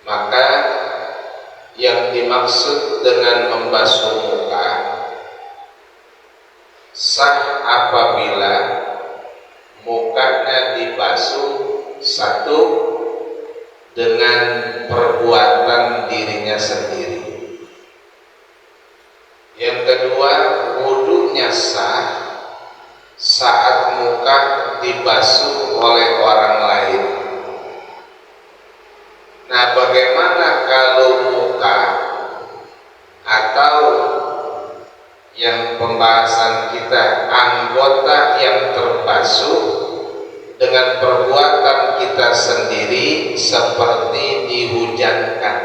Maka yang dimaksud dengan membasuh muka sah apabila mukanya dibasuh satu dengan perbuatan dirinya sendiri, yang kedua wudunya sah saat muka dibasuh oleh orang lain. Nah, bagaimana kalau muka atau yang pembahasan kita anggota yang terbasuh dengan perbuatan kita sendiri seperti dihujankan?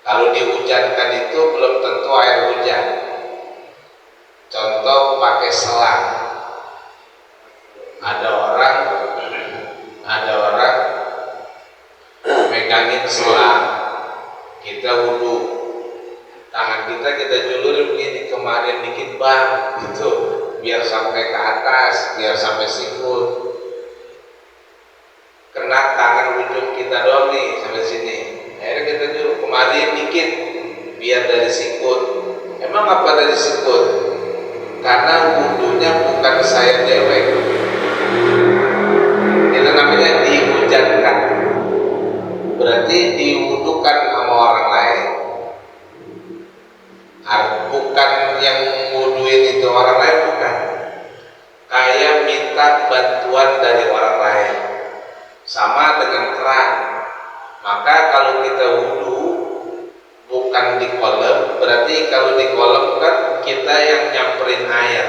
Kalau dihujankan itu belum tentu air hujan. Contoh pakai selang. Ada orang megangin selang, kita wudhu, tangan kita julurin begini, kemarin dikit bang, gitu, biar sampai ke atas, biar sampai sikut. Kena tangan ujung kita doang nih sampai sini. Akhirnya kita juluh kemarin dikit, biar dari sikut. Emang apa dari sikut? Karena wudhunya bukan saya dewek. Itu namanya dihujankan. Berarti diwudukan sama orang lain. Bukan yang wuduin itu orang lain, bukan. Kayak minta bantuan dari orang lain. Sama dengan keran. Maka kalau kita wudu bukan di kolam, berarti kalau di kolam kan kita yang nyamperin air.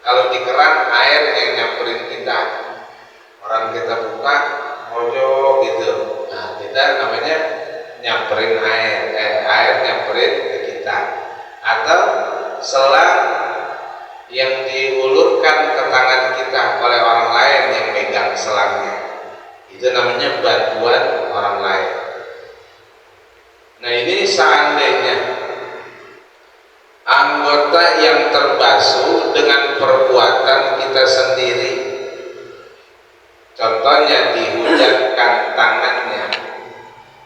Kalau di keran air yang nyamperin kita. Orang kita buka mojok gitu. Nah, kita namanya nyamperin air nyamperin ke kita. Atau selang yang diulurkan ke tangan kita oleh orang lain yang megang selangnya, itu namanya bantuan orang lain. Nah, ini seandainya anggota yang terbasuh dengan perbuatan kita sendiri, contohnya dihujankan tangannya,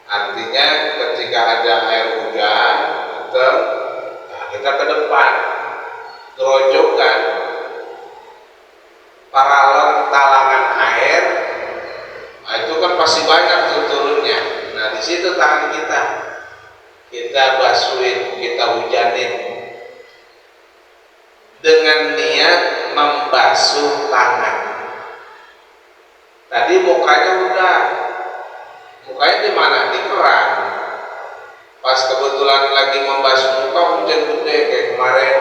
artinya ketika ada air hujan kita ke depan gerojokan paralon talangan air, nah itu kan pasti banyak tuh turunnya. Nah, di situ tangan kita basuhin, kita hujanin dengan niat membasuh tangan. Tadi mukanya di mana? Di keran. Pas kebetulan lagi membasuh muka hujan gede kayak kemarin.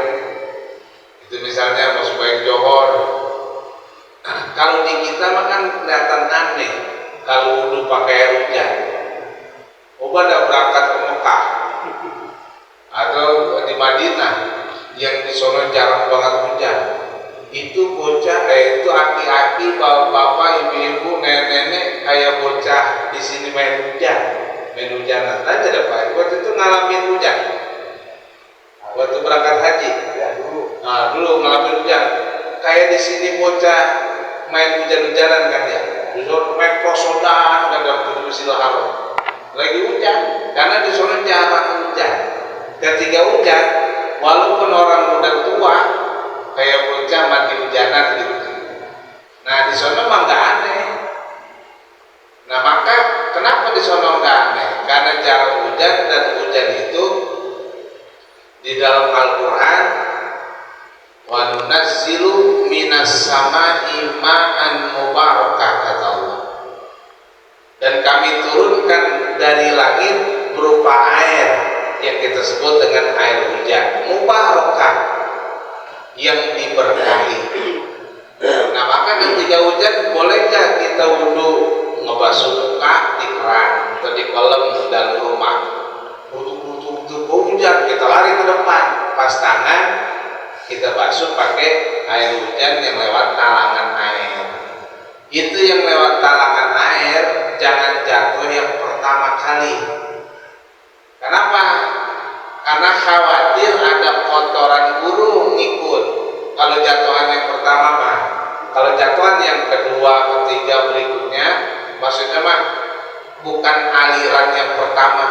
Itu misalnya masuk baik johor. Nah, kalau di kita mah kan kelihatan aneh kalau wudhu pakai air hujan. Pada berangkat ke Mekah atau di Madinah yang di sono jarang banget hujan. Itu bocah, itu aki-aki, bapak-bapak, ibu-ibu, nenek-nenek kayak bocah di sini main hujanan. Aja deh Pak. Waktu itu ngalamin hujan. Waktu berangkat haji. Nah, dulu ngalamin hujan. Kayak di sini bocah main hujan-hujanan kan ya. Dulu main prosodan kan dalam Masjidil Haram. Lagi hujan, karena di sana jarang hujan. Ketika hujan, walaupun orang udah tua, kayak bocah mati hujanan gitu. Nah, di sana mah nggak aneh. Nah, maka kenapa di sana nggak aneh? Karena jarang hujan, dan hujan itu di dalam Al-Quran, wa nunazzilu minas sama'i ma'an mubarakah, kata Allah. Dan kami turunkan dari langit berupa air yang kita sebut dengan air hujan, mubarakah, yang diberkahi. Nah, maka ketika hujan boleh nggak kita wudhu ngebasuh muka di keran atau di kolam dalam rumah? Butuh hujan, kita lari ke depan, pas tangan kita basuh pakai air hujan yang lewat talangan air. Itu yang lewat talangan air jangan jatuh yang pertama kali. Kenapa? Karena khawatir ada kotoran burung ngikut. Kalau jatuhan yang pertama mah, kalau jatuhan yang kedua, ketiga berikutnya, maksudnya mah bukan aliran yang pertama.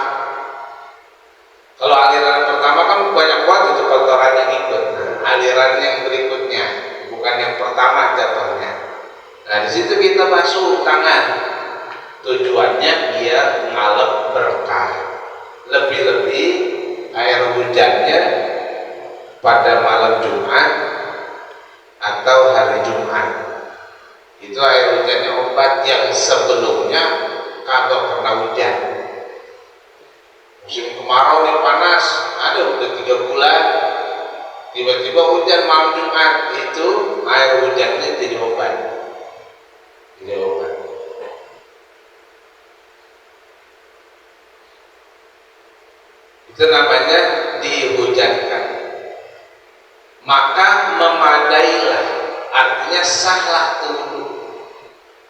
Kalau aliran yang pertama kan banyak banget itu kotoran yang ikut. Nah, aliran yang berikutnya, bukan yang pertama jatuhnya. Nah, di situ kita basuh tangan. Tujuannya biar ngalep berkah. Lebih-lebih air hujannya pada malam Jumat atau hari Jumat. Itu air hujannya obat yang sebelumnya kagak pernah hujan. Musim kemarau nih panas, ada udah 3 bulan, tiba-tiba hujan malam Jumat, itu air hujannya jadi obat. Jadi obat. Itu namanya dihujankan. Maka memadailah, artinya sahlah tuh wudu.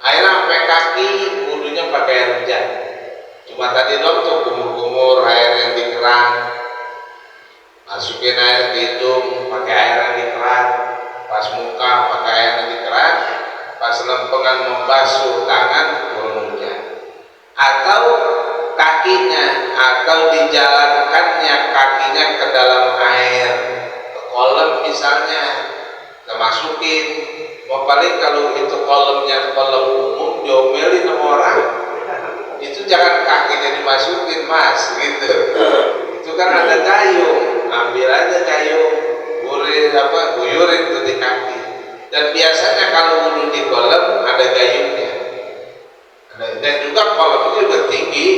Airnya sampai kaki, wudunya pakai air hujan. Cuma tadi dong tuh kumur-kumur air yang di keran, masukin air ke hidung pakai air yang di keran, pas muka pakai air yang di keran, pas lempengan membasuh tangan turun hujan. Atau kakinya, atau dijalankannya kakinya ke dalam air, ke kolam misalnya, kita masukin. Mau paling kalau itu kolamnya kolam umum, diomelin sama orang. Itu jangan kakinya dimasukin mas, gitu. Itu kan ada gayung, ambil aja gayung, guyurin tuh di kaki. Dan biasanya kalau wudhu di kolam ada gayungnya. Dan juga kolam itu juga tinggi,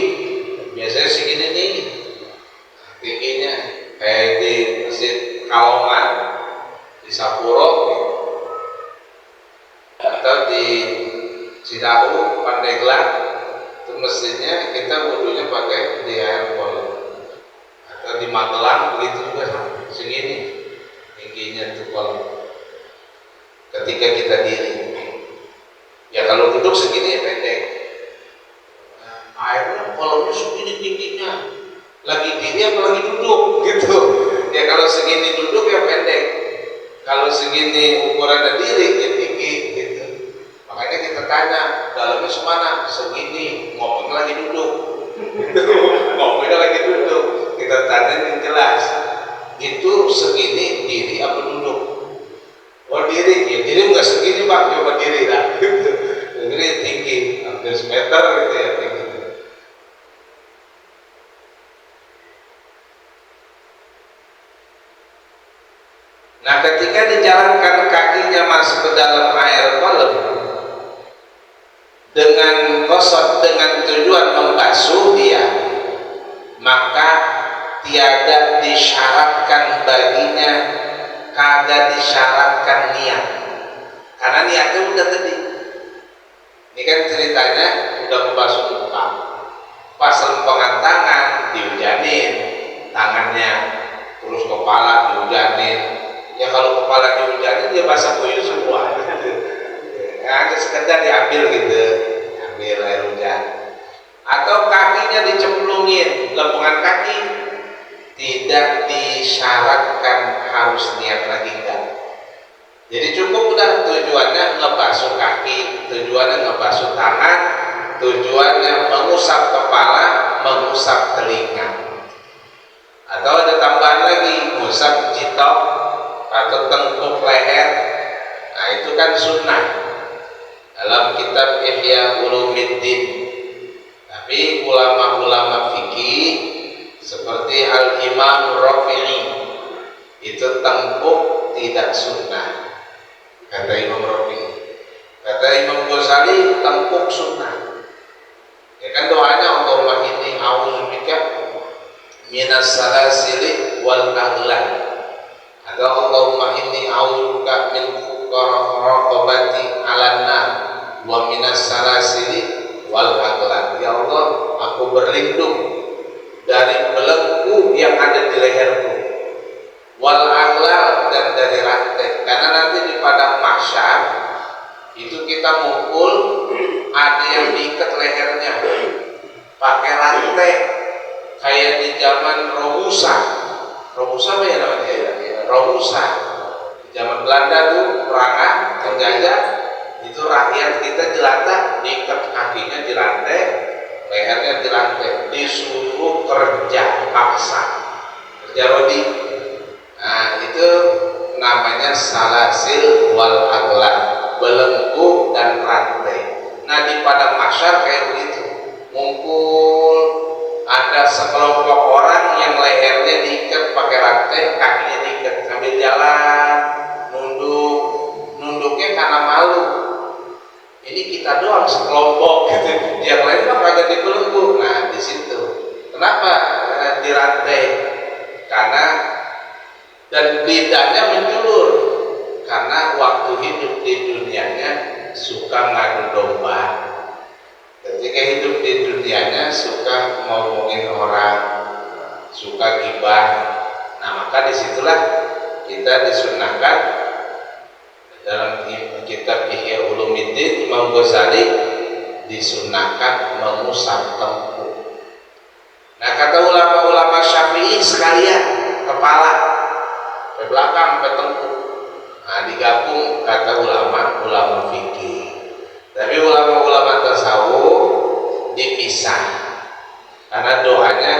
biasanya segini nih tingginya, kayak di Masjid Kalongan, di Sapuro, atau di Cidahu, Pandeglang. Itu mesinnya kita wudhunya pakai di air kolam, atau di Magelang begitu juga segini tingginya tuh kolam. Ketika kita diri, ya kalau duduk segini pendek, airnya kolamnya segini tingginya, lagi diri apa lagi duduk gitu. Ya kalau segini duduk ya pendek, kalau segini ukuran diri ya tinggi gitu. Makanya kita tanya, dalamnya semana? Segini, ngomongnya lagi duduk. Ngomongnya lagi duduk. Kita tanya yang jelas. Itu segini diri apa duduk? Oh diri, ya diri enggak segini bang, coba diri lah. Diri tinggi, hampir semeter gitu ya tinggi. Nah ketika dijalankan kakinya masuk ke dalam air kolam dengan kosot, dengan tujuan membasuh dia, maka tiada disyaratkan baginya, kagak disyaratkan niat, karena niatnya udah tadi. Ini kan ceritanya udah membasuh muka, pas lempengan tangan dihujanin tangannya, terus kepala dihujanin. Ya kalau kepala dihujanin dia basah kuyup semua. Hanya sekedar diambil gitu, ambil air hujan. Atau kakinya dicemplungin, lempengan kaki, tidak disyaratkan harus niat lagi enggak. Jadi cukup udah tujuannya ngebasuh kaki, tujuannya ngebasuh tangan, tujuannya mengusap kepala, mengusap telinga. Atau ada tambahan lagi, mengusap jitok atau tengkuk leher. Nah itu kan sunnah dalam kitab Ihya Ulumuddin. Tapi ulama-ulama fikih seperti Al-Imam Rafi'i itu tengkuk tidak sunnah, kata Imam Rafi'i. Kata Imam Ghazali tengkuk sunnah. Ya kan doanya Allahumma inni a'udzubika minas salasili wal aghlal, atau Allahumma inni a'udzubika min raqabati 'alan nar wa minas salasili wal aghlal. Ya Allah, aku berlindung dari belenggu yang ada di leherku, wal aghlal, dan dari rantai. Karena nanti di padang mahsyar itu kita mukul, ada yang diikat lehernya pakai rantai kayak di zaman Romusa. Romusa apa ya namanya ya? Romusa. Di zaman Belanda tuh perangan penjajah, itu rakyat kita jelata diikat kakinya di rantai, lehernya dirantai, disuruh kerja paksa, kerja rodi. Nah itu namanya salasil wal aghlal, belenggu dan rantai. Nah di padang mahsyar kayak begitu, ngumpul ada sekelompok orang yang lehernya diikat pakai rantai, kakinya diikat sambil jalan, nunduknya karena malu. Ini kita doang sekelompok gitu, yang lain mah kagak dibelenggu. Nah di situ kenapa dirantai? Karena dan lidahnya menjulur karena waktu hidup di dunianya suka ngadu domba. Ketika hidup di dunianya suka ngomongin orang, suka gibah. Nah maka disitulah kita disunahkan dalam kitab Ihya Ulumuddin Imam Ghazali disunahkan mengusap tengkuk. Nah kata ulama-ulama Syafi'i sekalian kepala ke belakang ke tengkuk. Nah digabung kata ulama fikih. Tapi ulama-ulama tasawuf dipisah karena doanya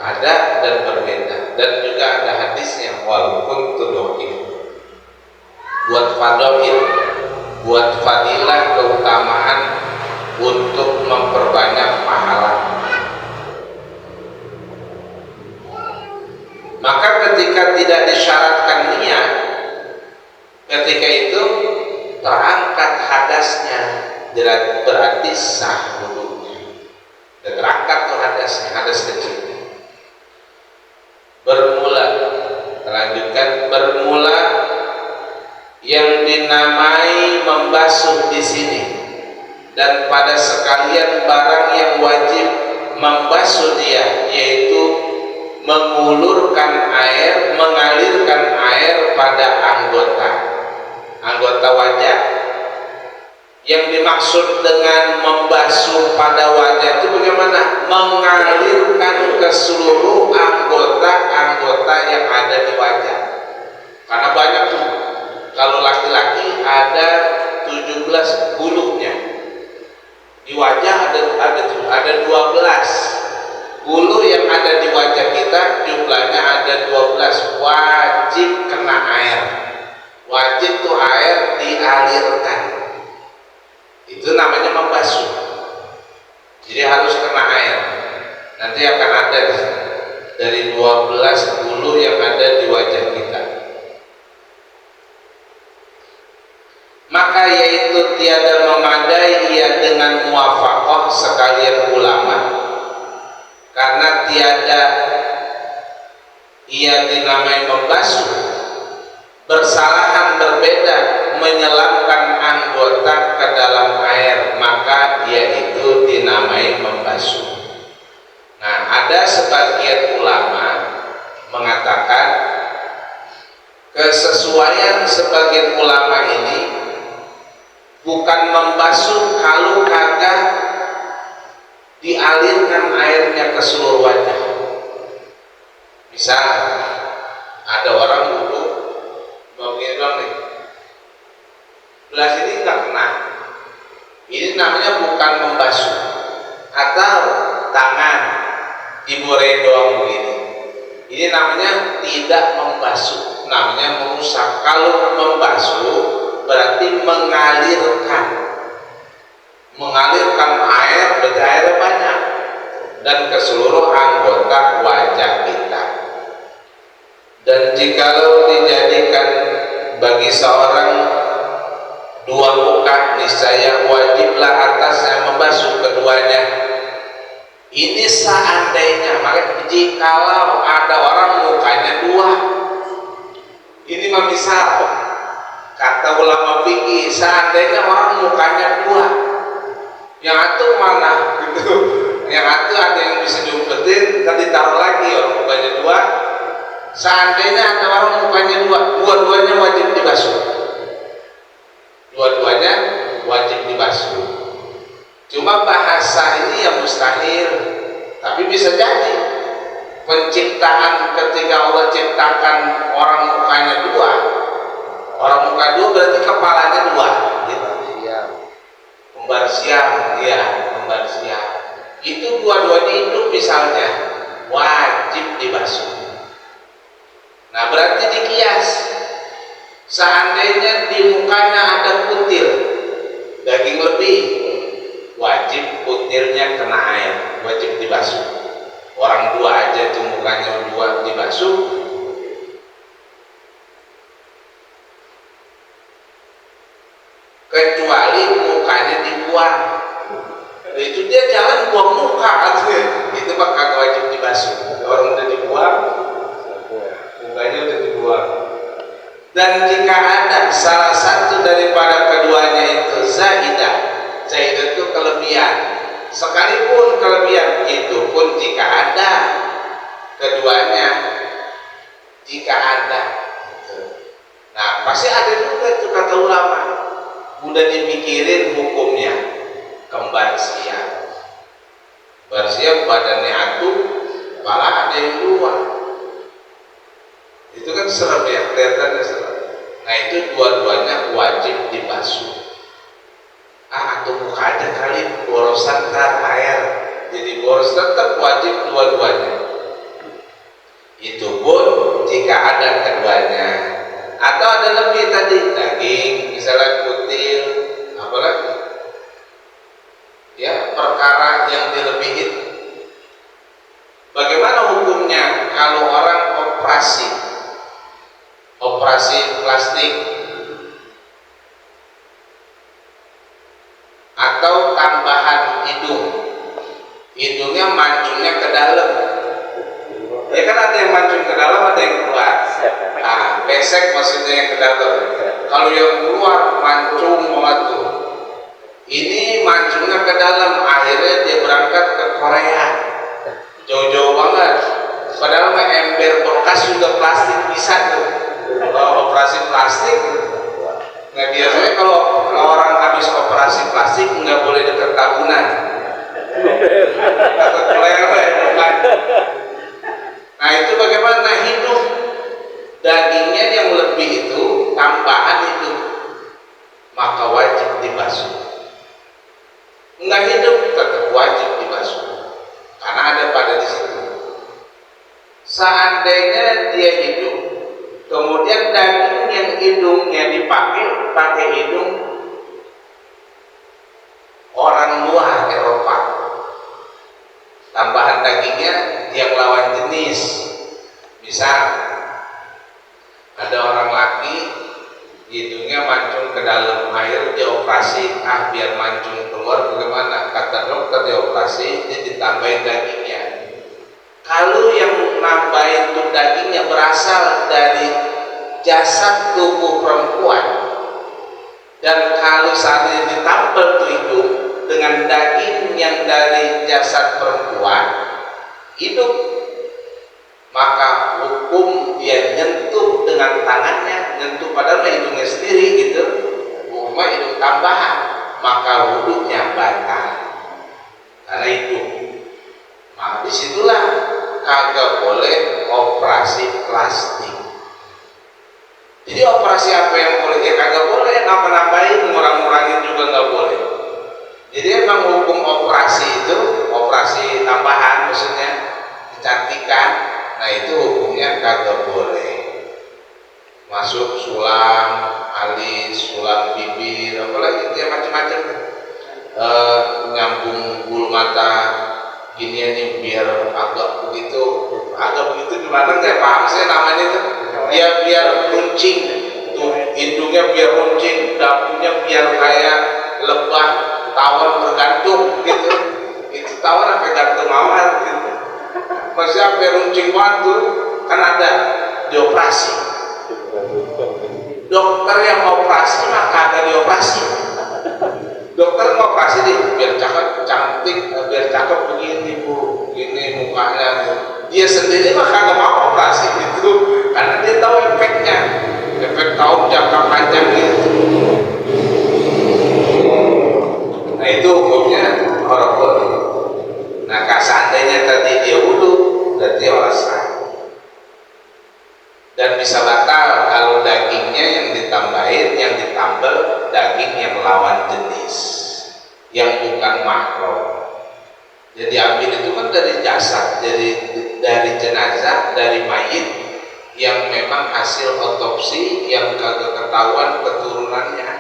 ada dan berbeda, dan juga ada hadisnya walaupun itu doa buat fadail, buat fadilah, keutamaan untuk memperbanyak pahala. Maka ketika tidak disyaratkan niat, ketika itu terangkat hadasnya, berarti sah wudunya. Terangkat tuh hadasnya, hadas kecil. Bermula, lanjutkan, bermula yang dinamai membasuh di sini, dan pada sekalian barang yang wajib membasuh dia, yaitu mengulurkan air, mengalirkan air pada anggota wajah. Yang dimaksud dengan membasuh pada wajah itu bagaimana? Mengalirkan ke seluruh anggota yang ada di wajah. Karena banyak tuh, kalau laki-laki ada 17 bulunya, di wajah ada 12 bulu yang ada di wajah kita, jumlahnya ada 12, wajib kena air. Wajib tuh air dialirkan, itu namanya membasuh. Jadi harus kena air. Nanti akan ada dari 12 bulu yang ada di wajah kita. Maka yaitu tiada memadai ia dengan muwafaqah sekalian ulama, karena tiada ia dinamai membasuh, bersalahan berbeda menyelamkan anggota ke dalam air, maka dia itu dinamai membasuh. Nah ada sebagian ulama mengatakan kesesuaian sebagian ulama ini bukan membasuh kalau kagak dialirkan airnya ke seluruh wajah. Misal ada orang duduk begini doang nih, belah sini nggak kena, ini namanya bukan membasuh. Atau tangan diboreh doang begini, ini namanya tidak membasuh, namanya mengusap. Kalau membasuh berarti mengalirkan air, berarti airnya banyak dan ke seluruh anggota wajah kita. Dan jikalau dijadikan bagi seorang dua muka, niscaya wajiblah atasnya membasuh keduanya. Ini seandainya, maka jikalau ada orang mukanya dua, ini mah misal, kata ulama fikih, seandainya orang mukanya dua, yang satu mana gitu, yang satu ada yang bisa diumpetin, tadi taruh lagi orang mukanya dua. Seandainya ada orang mukanya dua, dua-duanya wajib dibasuh. Dua-duanya wajib dibasuh. Cuma bahasa ini yang mustahil, tapi bisa jadi penciptaan ketika Allah ciptakan orang mukanya dua, orang muka dua berarti kepalanya dua gitu. Kembar siang, iya, kembar siang. itu dua-duanya hidup misalnya, wajib dibasuh. Nah berarti dikias, seandainya di mukanya ada kutil daging lebih, wajib kutilnya kena air, wajib dibasuh. Orang dua aja tuh mukanya dua dibasuh, kecuali mukanya dibuang. Itu dia jalan buang muka artinya, itu mah kagak wajib dibasuh. Orang udah dibuang, mukanya udah dibuang. Dan jika ada salah satu daripada keduanya itu zaidah itu kelebihan, sekalipun kelebihan itu pun jika ada keduanya, jika ada, nah pasti ada juga itu kata ulama, udah dipikirin hukumnya. Kembar siap, bersiap badannya atuh, kepala ada yang dua, itu kan serem ya, kelihatannya serem. Nah itu dua-duanya wajib dibasuh. Atau muka aja kali borosan tar air, jadi boros, tetap wajib dua-duanya. Itu pun jika ada keduanya, atau ada lebih tadi, daging, misalnya kutil, apalagi ya perkara yang dilebihin. Bagaimana hukumnya kalau orang operasi plastik atau tambahan hidungnya mancungnya ke dalam, ya kan ada yang mancung ke dalam, ada yang keluar. Nah, pesek maksudnya yang ke dalam. Kalau yang keluar mancung banget tuh, ini mancungnya ke dalam, akhirnya dia berangkat ke Korea, jauh-jauh banget. Padahal mah ember bekas juga plastik bisa tuh, operasi plastik. Nah biasanya kalau orang habis operasi plastik nggak boleh dekat tabunan, takut meleleh. Nah itu bagaimana hidup dagingnya yang lebih itu tambahan itu, maka wajib dibasuh. Enggak hidup tetap wajib dibasuh karena ada pada di situ. Seandainya dia hidup, kemudian daging yang hidungnya pakai hidung orang luar Eropa, tambahan dagingnya yang lawan jenis. Misal ada orang laki hidungnya mancung ke dalam air, dioperasi, biar mancung keluar, bagaimana? Kata dokter dioperasi, dia ditambahin dagingnya. Kalau yang nambahin tuh dagingnya berasal dari jasad tubuh perempuan, dan kalau saatnya ditampel tuh hidung dengan daging yang dari jasad perempuan hidup, maka hukum dia nyentuh dengan tangannya, nyentuh padahal hidungnya sendiri gitu, hukumnya hidung tambahan, maka wudhunya batal karena itu. Maka disitulah kagak boleh operasi plastik. Jadi operasi apa yang boleh? Ya kagak boleh, nambah-nambahin, ngurang-ngurangin juga nggak boleh. Jadi emang hukum operasi itu, operasi tambahan maksudnya, kecantikan, nah itu hukumnya kagak boleh. Masuk sulam alis, sulam bibir, apalagi dia macam-macam, nyambung bulu mata gini nih biar agak begitu gimana, nggak paham saya namanya itu. Dia biar runcing tuh hidungnya, biar runcing, dagunya biar kayak lebah tawon bergantung gitu. Itu tawon apa gantung mawar gitu, masih sampai runcing banget tuh, kan ada dioperasi. Dokter yang operasi maka ada dioperasi. Dokter ngoperasi deh biar cakep, cantik, biar cakep begini bu, gini mukanya. Dia sendiri mah kagak mau operasi gitu, karena dia tahu efeknya, efek tahun jangka panjang gitu. Nah itu hukumnya orang boleh. Nah seandainya tadi dia wudhu, berarti orang sah. Dan bisa batal kalau dagingnya yang ditambahin, yang ditambal daging yang lawan jenis, yang bukan mahram. Jadi ambil itu kan dari jasad, dari jenazah, dari mayit yang memang hasil otopsi yang kagak ketahuan keturunannya.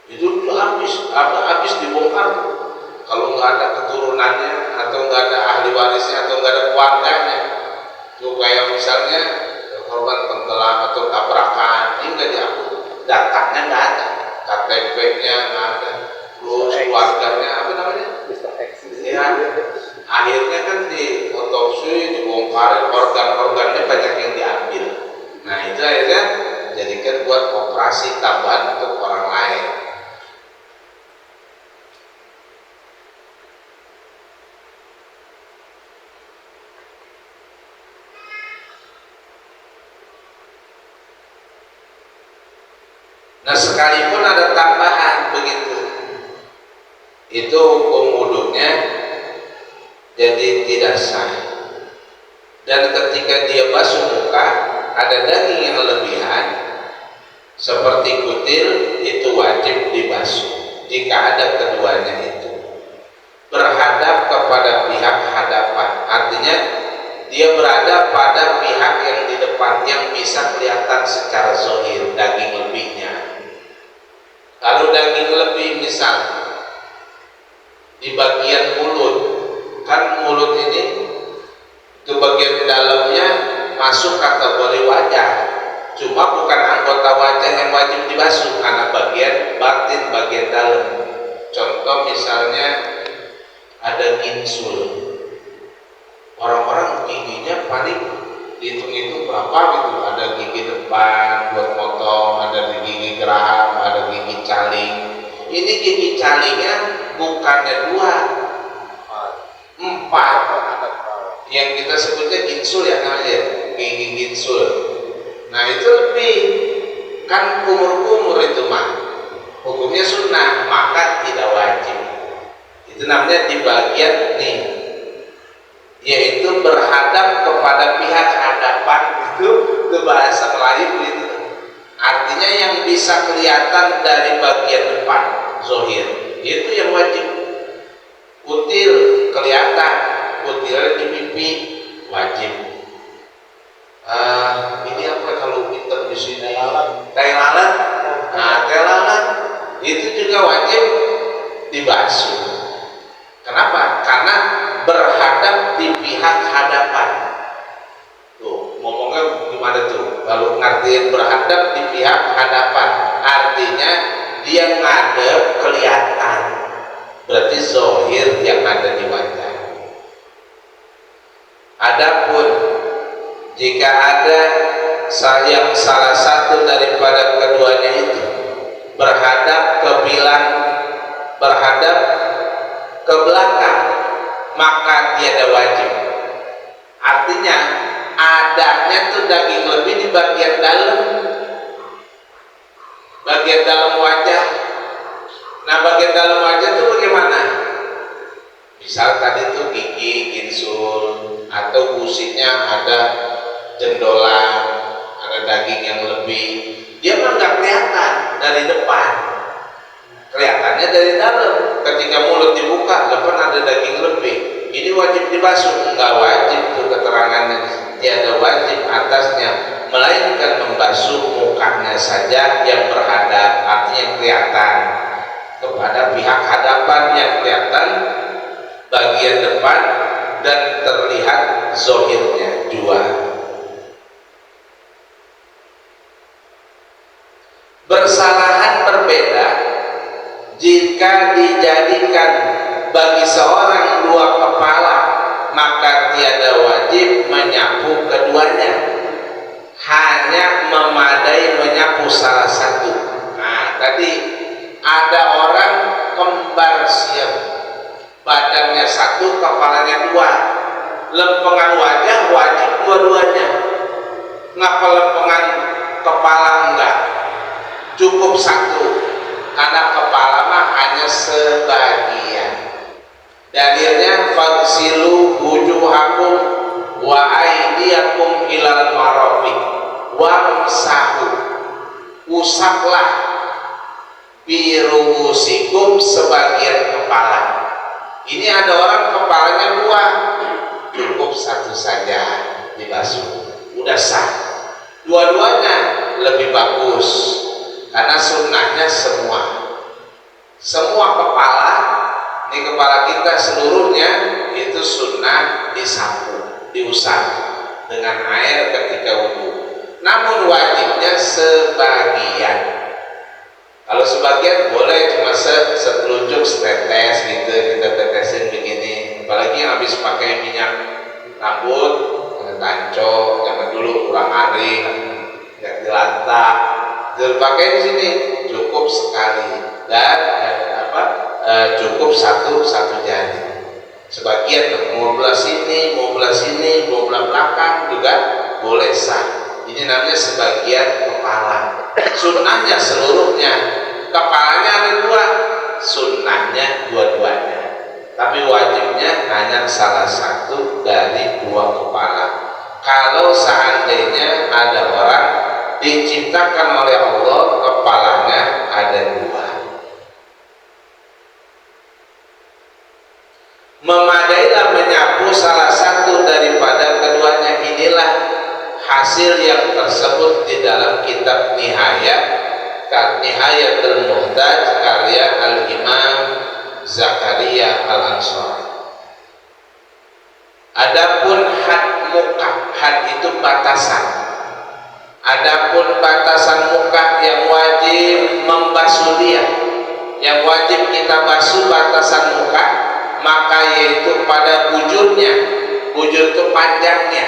Itu habis dibongkar. Kalau nggak ada keturunannya atau nggak ada ahli warisnya atau nggak ada keluarganya, tuh kayak misalnya korban tenggelam atau tabrakan, ini nggak diakui, datanya nggak ada, KTP-nya nggak ada, terus keluarganya apa namanya? Ya, akhirnya kan di otopsi dibongkar, organ-organnya banyak yang diambil. Nah itu akhirnya jadikan buat operasi tambahan untuk orang lain. Nah sekalipun ada tambahan begitu, itu hukum wudhunya jadi tidak sah. Dan ketika dia basuh muka ada daging yang lebihan seperti kutil, itu wajib dibasuh jika ada keduanya itu berhadap kepada pihak hadapan, artinya dia berada pada pihak yang di depan yang bisa kelihatan secara zahir daging lebihnya. Kalau daging lebih misal di bagian mulut, kan mulut ini itu bagian dalamnya masuk kategori wajah, cuma bukan anggota wajah yang wajib dibasuh karena bagian batin, bagian dalam. Contoh misalnya ada ginsul, orang-orang giginya paling dihitung-hitung berapa gitu, ada gigi depan buat motong, ada gigi geram, ada gigi caling. Ini gigi calingnya bukannya 2, 4 yang kita sebutnya ginsul ya namanya, gigi ginsul. Nah itu lebih, kan kumur-kumur itu mah hukumnya sunnah, maka tidak wajib. Itu namanya di bagian nih, yaitu berhadap kepada pihak hadapan, itu bahasa Melayu itu artinya yang bisa kelihatan dari bagian depan zahir, itu yang wajib. Kutil kelihatan, kutil di pipi wajib. Ini apa kalau kita di sini tai lalat, nah tai lalat itu juga wajib dibasuh. Kenapa? Karena berhadap di pihak hadapan. Tuh, ngomongnya gimana tuh? Kalau ngertiin berhadap di pihak hadapan, artinya dia ngadep kelihatan. Berarti zahir yang ada di wajah. Adapun jika ada yang salah satu daripada keduanya itu berhadap ke belakang, maka tiada wajib. Artinya adanya tuh daging lebih di bagian dalam wajah. Nah bagian dalam wajah tuh bagaimana? Misal tadi tuh gigi ginsul atau gusinya ada jendolan, ada daging yang lebih, dia mah nggak kelihatan dari depan, kelihatannya dari dalam. Ketika mulut dibuka, depan ada daging lebih, ini wajib dibasuh? Enggak wajib, tuh keterangannya tiada wajib atasnya, melainkan membasuh mukanya saja yang berhadap, artinya kelihatan kepada pihak hadapan, yang kelihatan bagian depan dan terlihat zahirnya jua. Bersalahan berbeda jika dijadikan bagi seorang 2 kepala, maka tiada wajib menyapu keduanya, hanya memadai menyapu salah satu. Nah tadi ada orang kembar siam, badannya 1, kepalanya 2, lempengan wajah wajib dua-duanya. Ngapa lempengan kepala enggak? Cukup 1, karena kepala mah hanya sebagian. Dalilnya faghsilu wujuhakum wa aydiyakum ilal marafiq wamsahu, usaplah biruusikum, sebagian kepala Ini ada orang kepalanya dua, cukup satu saja dibasuh, udah sah. Dua-duanya lebih bagus karena sunnahnya semua kepala, di kepala kita seluruhnya itu sunnah disapu, diusap dengan air ketika wudhu. Namun wajibnya sebagian. Kalau sebagian boleh cuma setelunjuk, setetes gitu, kita tetesin begini. Apalagi yang habis pakai minyak rambut, tanco, zaman dulu kurang aring, yang dilantak, dipakai di sini cukup sekali dan cukup satu jari. Sebagian mau belah sini, mau belah sini, mau belah belakang juga boleh sah. Ini namanya sebagian kepala. Sunnahnya seluruhnya. Kepalanya ada dua, sunnahnya dua-duanya. Tapi wajibnya hanya salah satu dari dua kepala. Kalau seandainya ada orang diciptakan oleh Allah kepalanya ada dua, memadailah menyapu salah satu daripada keduanya. Inilah hasil yang tersebut di dalam kitab Nihayatul Muhtaj karya Al-Imam Zakaria Al-Ansari. Adapun had muka, had itu batasan. Adapun batasan muka yang wajib membasuh dia, yang wajib kita basuh batasan muka, maka yaitu pada bujurnya. Bujur itu panjangnya.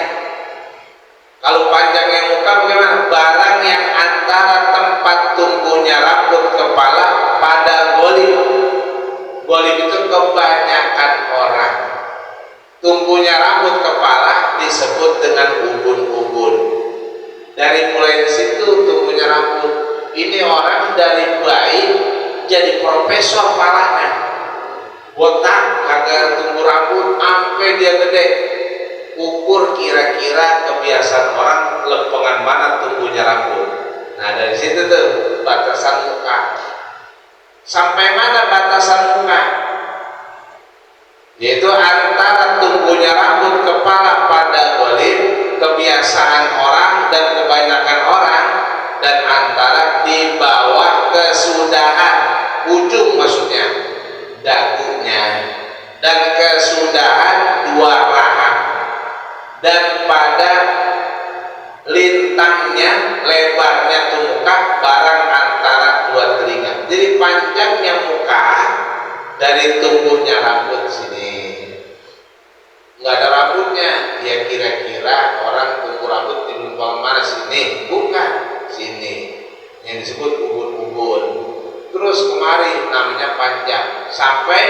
Kalau panjangnya muka bagaimana? Barang yang antara tempat tumbuhnya rambut kepala pada golib. Golib itu kebanyakan orang. Tumbuhnya rambut kepala disebut dengan ubun-ubun. Dari mulai di situ tumbuhnya rambut. Ini orang dari bayi jadi profesor palanya. Botak kagak tumbuh rambut sampai dia gede. Ukur kira-kira kebiasaan orang lempengan mana tumbuhnya rambut. Nah dari situ tuh batasan muka. Sampai mana batasan muka? Yaitu antara tumbuhnya rambut kepala pada golib, kebiasaan orang dan kebanyakan orang, dan antara di bawah kesudahan ujung, maksudnya dagunya, dan kesudahan dua rahang, dan pada lintangnya, lebarnya tuh muka barang antara dua telinga. Jadi panjangnya muka dari tumbuhnya rambut sini, nggak ada rambutnya, ya kira-kira orang tumbuh rambut di lingkungan mana? Sini, bukan sini, yang disebut ubun-ubun. Terus kemari namanya panjang sampai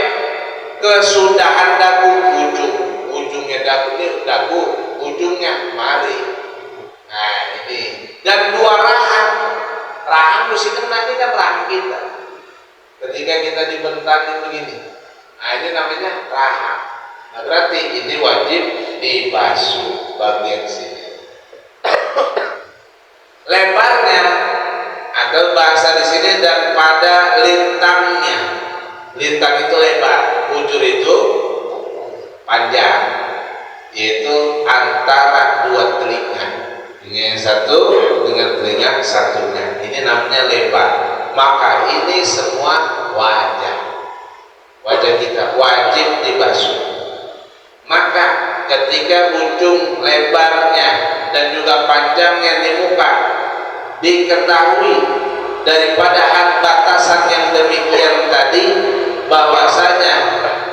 kesudahan dagu, ujungnya dagu ini, dagu ujungnya kemari. Nah ini, dan dua rahang mesti kena, ini kan rahang kita ketika kita dibentakin begini. Nah ini namanya rahang. Nah berarti ini wajib dibasuh bagian sini. Lebarnya atau bahasa di sini dan pada lintangnya. Lintang itu lebar, bujur itu panjang, yaitu antara dua telinga. Ini yang satu dengan telinga satunya. Ini namanya lebar. Maka ini semua wajah kita wajib dibasuh. Maka ketika ujung lebarnya dan juga panjangnya di muka diketahui daripada batasan yang demikian tadi, bahwasanya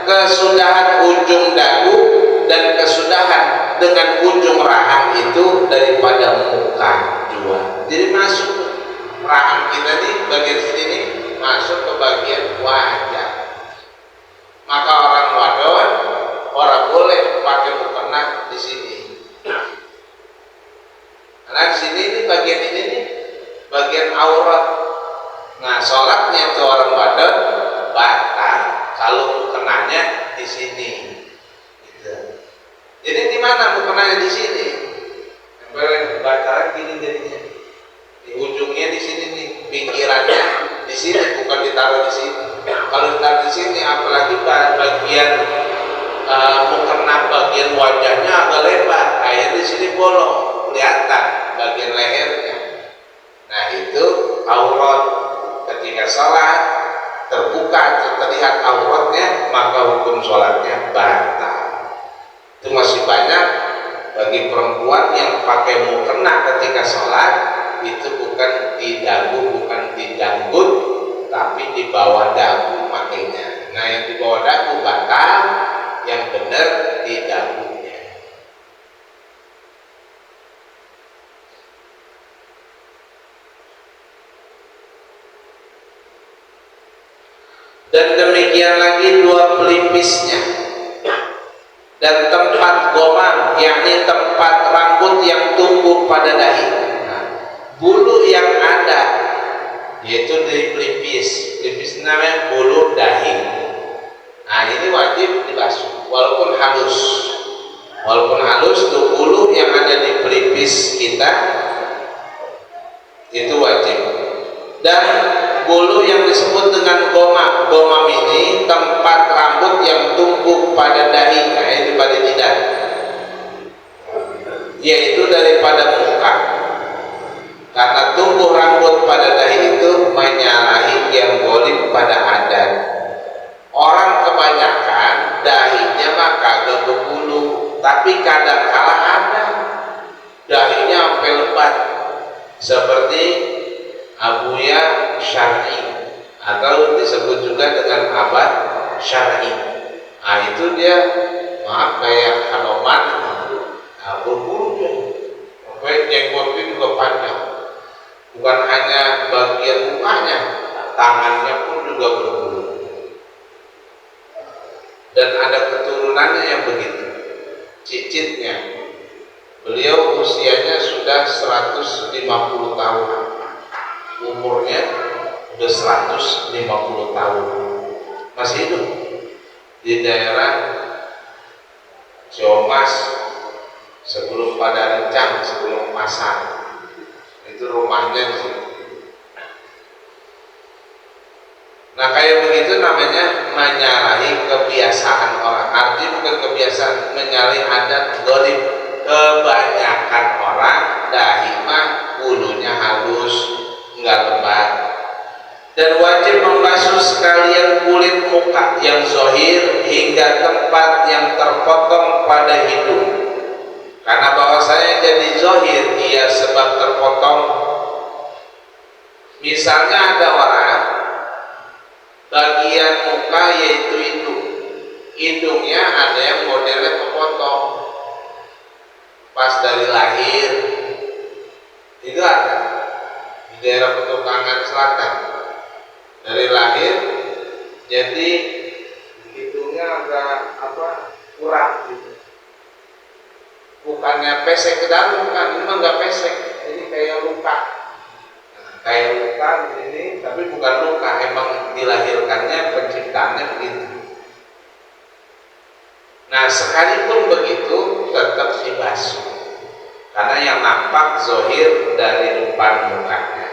kesudahan ujung dagu dan kesudahan dengan ujung rahang itu daripada muka jua. Jadi masuk rahang kita nih, bagian sini nih, masuk ke bagian wajah. Maka orang wadon, orang boleh pakai mukena di sini. Karena di sini nih, bagian ini nih, bagian aurat. Nah, sholatnya itu orang wadon batal kalau mukenanya di sini. Gitu. Jadi di mana mukenanya? Di sini. Batal gini jadinya. Di ujungnya di sini nih, pinggirannya di sini, bukan ditaruh di sini. Kalau ditaruh di sini, apalagi bagian mukena, bagian wajahnya agak lebar, akhirnya di sini bolong, kelihatan bagian lehernya. Nah itu aurat. Ketika sholat terbuka terlihat auratnya, maka hukum sholatnya batal. Itu masih banyak bagi perempuan yang pakai mukena ketika sholat, itu bukan di dagu, bukan di janggut, tapi di bawah dagu makainya. Nah yang di bawah dagu batal, yang benar di dagunya. Dan demikian lagi dua pelipisnya dan tempat gomang, yakni tempat rambut yang tumbuh pada dahi. Nah, bulu yang ada yaitu dari pelipis, pelipis namanya bulu dahi. Nah ini wajib dibasuh walaupun halus tuh bulu yang ada di pelipis kita itu wajib. Dan bulu yang disebut dengan gomam ini tempat rambut yang tumbuh pada dahi, nah itu pada jidat, yaitu daripada muka, karena tumbuh rambut pada dahi itu menyalahi yang golib pada adat. Orang kebanyakan dahinya mah kagak berbulu, tapi kadang kala ada dahinya sampai lebat, seperti abuya syar'i atau disebut juga dengan abad syar'i. Nah itu dia maaf kayak hanoman, nah, berbulu dia, sampai jenggotnya juga panjang, bukan hanya bagian mukanya, tangannya pun juga berbulu. Dan ada keturunannya yang begitu, cicitnya. Beliau usianya sudah 150 tahun, umurnya udah 150 tahun, masih hidup di daerah Ciomas sebelum pada Rencang, sebelum Pasar, itu rumahnya di situ. Nah kayak begitu namanya menyalahi kebiasaan orang. Artinya bukan kebiasaan, menyalahi adat golib. Kebanyakan orang dahi mah bulunya halus, enggak lebat. Dan wajib membasuh sekalian kulit muka yang zahir hingga tempat yang terpotong pada hidung. Karena bahwasanya jadi zahir ia sebab terpotong. Misalnya ada orang bagian muka yaitu hidungnya ada yang modelnya kepotong pas dari lahir, itu ada di daerah Petukangan Selatan, dari lahir jadi hidungnya agak kurang gitu, bukannya pesek ke dalam, bukan, ini mah nggak pesek, jadi kayak luka. Kayak luka di sini, tapi bukan luka, emang dilahirkannya, penciptaannya begitu. Nah, sekalipun begitu tetap dibasuh, karena yang nampak zahir dari depan mukanya.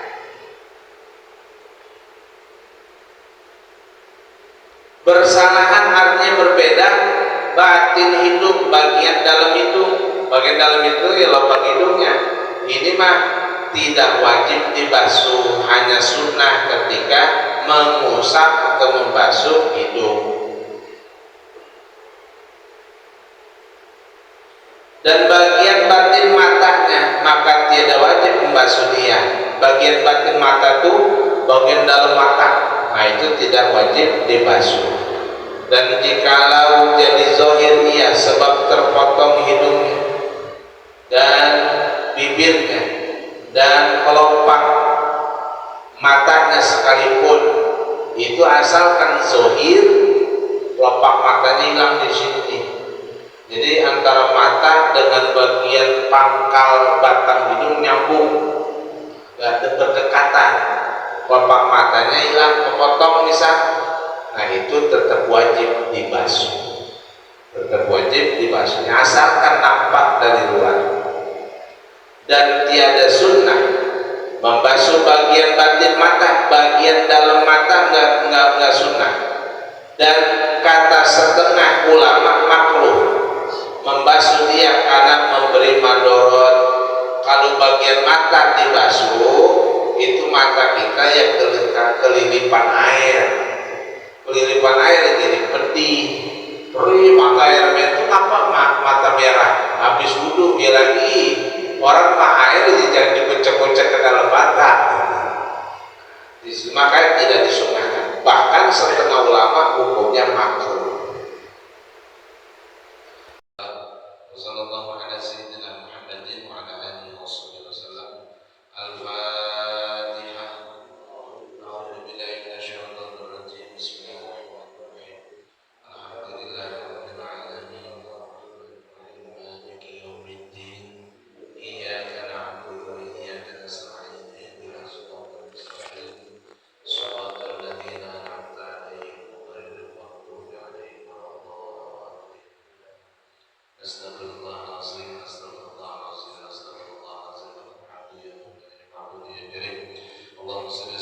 Bersalahan artinya berbeda, batin hidung, bagian dalam hidung. Bagian dalam itu ya lubang hidungnya. Ini mah tidak wajib dibasuh, hanya sunnah ketika mengusap atau membasuh hidung. Dan bagian batin matanya maka tidak wajib membasuh dia. Bagian batin mata itu bagian dalam mata, nah itu tidak wajib dibasuh. Dan jikalau jadi zahir ia sebab terpotong hidungnya dan bibirnya dan kelopak matanya sekalipun, itu asalkan zahir, kelopak matanya hilang di sini. Jadi antara mata dengan bagian pangkal batang hidung nyambung, gak berdekatan, kelopak matanya hilang, kepotong misal, nah itu tetap wajib dibasuh, tetap wajib dibasuh, asalkan nampak dari luar. Dan tiada sunnah membasuh bagian batin di mata, bagian dalam mata nggak sunnah. Dan kata setengah ulama makruh membasuh dia karena memberi madorot. Kalau bagian mata dibasuh, itu mata kita yang kelilipan air. Kelilipan air jadi pedih. Perih mata air itu apa? Mata merah. Habis wudhu dia lagi. Orang mah air jangan dikocek-kocek ke dalam mata. Makanya tidak disunahkan. Bahkan setengah ulama hukumnya makruh. Wassallallahu ala sayyidina Muhammadin wa ala alihi wasallam. Al-Fatihah. A'udzu billahi minasyaitonir rajim. Bismillahirrahmanirrahim. Alhamdulillahirabbil alamin. Maliki yaumiddin. Iyyaka na'budu wa iyyaka nasta'in. Ihdinas siratal mustaqim. Shiratal ladzina an'amta 'alaihim ghairil maghdubi 'alaihim waladdallin. Astagfirullahaladzim, astagfirullahaladzim, astagfirullahaladzim. Allahumma salli